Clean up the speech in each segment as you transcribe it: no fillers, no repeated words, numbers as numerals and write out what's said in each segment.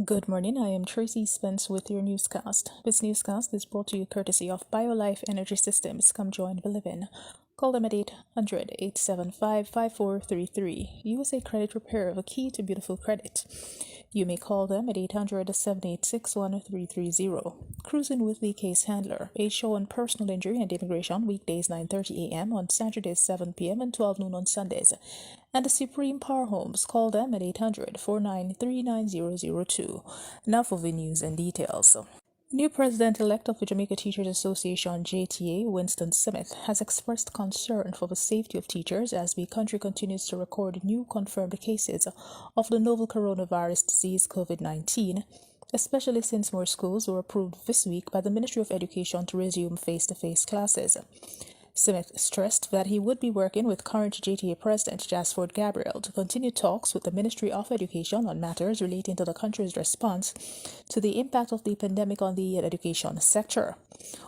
Good morning, I am Tracy Spence with your newscast. This newscast is brought to you courtesy of BioLife Energy Systems. Come join the living. Call them at 800-875-5433. USA Credit Repair, the key to beautiful credit. You may call them at 800-786-1330. Cruising with the Case Handler, a show on personal injury and immigration, weekdays 9:30 a.m., on Saturdays 7 p.m. and 12 noon on Sundays. And the Supreme Power Homes, call them at 800-493-9002. Now for the news and details. New President-elect of the Jamaica Teachers Association, JTA, Winston Smith, has expressed concern for the safety of teachers as the country continues to record new confirmed cases of the novel coronavirus disease COVID-19, especially since more schools were approved this week by the Ministry of Education to resume face-to-face classes. Smith stressed that he would be working with current JTA President Jasford Gabriel to continue talks with the Ministry of Education on matters relating to the country's response to the impact of the pandemic on the education sector.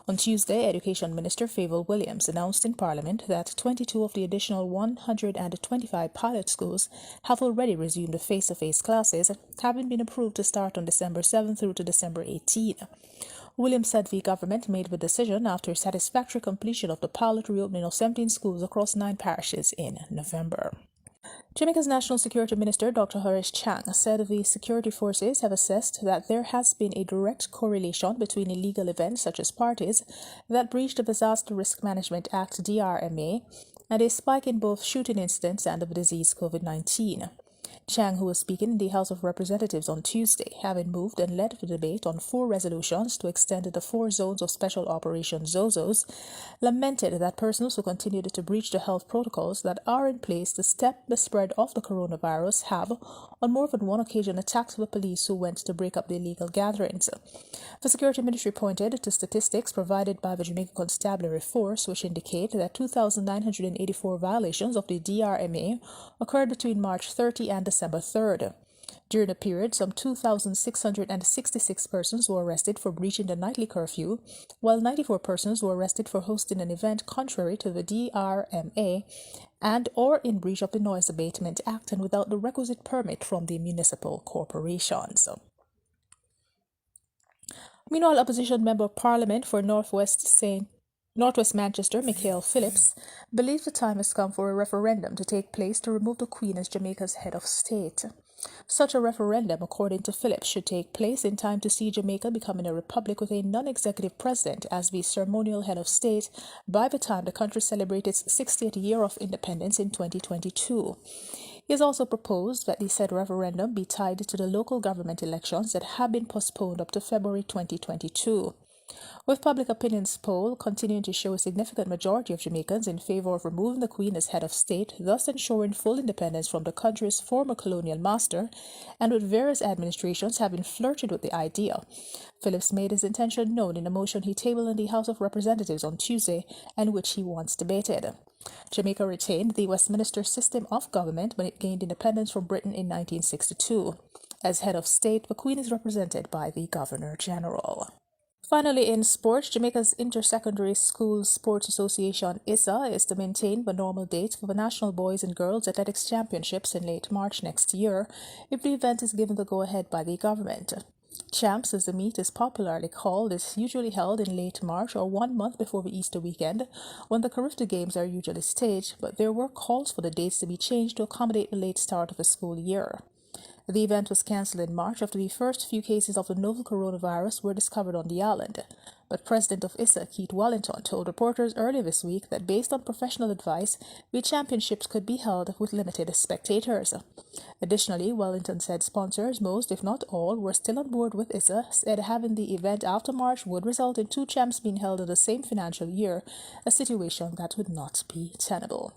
On Tuesday, Education Minister Favour Williams announced in Parliament that 22 of the additional 125 pilot schools have already resumed face-to-face classes, having been approved to start on December 7 through to December 18. Williams said the government made the decision after satisfactory completion of the pilot reopening of 17 schools across 9 parishes in November. Jamaica's National Security Minister, Dr. Horace Chang, said the security forces have assessed that there has been a direct correlation between illegal events such as parties that breach the Disaster Risk Management Act (DRMA) and a spike in both shooting incidents and of the disease COVID-19. Chang, who was speaking in the House of Representatives on Tuesday, having moved and led the debate on 4 resolutions to extend the 4 zones of special operations (ZOZOs, lamented that persons who continued to breach the health protocols that are in place to stop the spread of the coronavirus have, on more than one occasion, attacked the police who went to break up the illegal gatherings. The Security Ministry pointed to statistics provided by the Jamaica Constabulary Force, which indicate that 2,984 violations of the DRMA occurred between March 30 and December 3rd. During the period, some 2,666 persons were arrested for breaching the nightly curfew, while 94 persons were arrested for hosting an event contrary to the DRMA and or in breach of the Noise Abatement Act and without the requisite permit from the municipal corporations. Meanwhile, opposition member of Parliament for Northwest Manchester, Michael Phillips, believes the time has come for a referendum to take place to remove the Queen as Jamaica's head of state. Such a referendum, according to Phillips, should take place in time to see Jamaica becoming a republic with a non-executive president as the ceremonial head of state by the time the country celebrates its 60th year of independence in 2022. He has also proposed that the said referendum be tied to the local government elections that have been postponed up to February 2022. With public opinion's poll continuing to show a significant majority of Jamaicans in favor of removing the Queen as head of state, thus ensuring full independence from the country's former colonial master, and with various administrations having flirted with the idea, Phillips made his intention known in a motion he tabled in the House of Representatives on Tuesday and which he once debated. Jamaica retained the Westminster system of government when it gained independence from Britain in 1962. As head of state, the Queen is represented by the Governor-General. Finally, in sports, Jamaica's Intersecondary School Sports Association, ISA, is to maintain the normal date for the National Boys and Girls Athletics Championships in late March next year if the event is given the go-ahead by the government. Champs, as the meet is popularly called, is usually held in late March or 1 month before the Easter weekend, when the Caribbean Games are usually staged, but there were calls for the dates to be changed to accommodate the late start of the school year. The event was cancelled in March after the first few cases of the novel coronavirus were discovered on the island. But President of ISA, Keith Wellington, told reporters earlier this week that based on professional advice, the championships could be held with limited spectators. Additionally, Wellington said sponsors, most if not all, were still on board with ISA, said having the event after March would result in 2 champs being held in the same financial year, a situation that would not be tenable.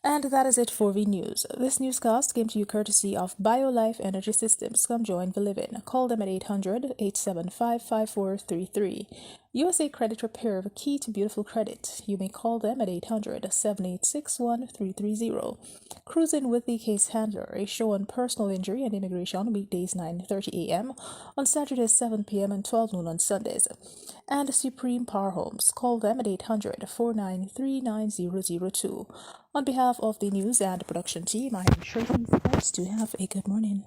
And that is it for the news. This newscast came to you courtesy of BioLife Energy Systems. Come join the living. Call them at 800-875-5433. USA Credit Repair, the key to beautiful credit. You may call them at 800-786-1330. Cruising with the Case Handler, a show on personal injury and immigration, weekdays 9:30 a.m., on Saturdays 7 p.m. and 12 noon on Sundays. And Supreme Power Homes. Call them at 800-493-9002. On behalf of the news and production team, I am Tracy Spence. To have a good morning.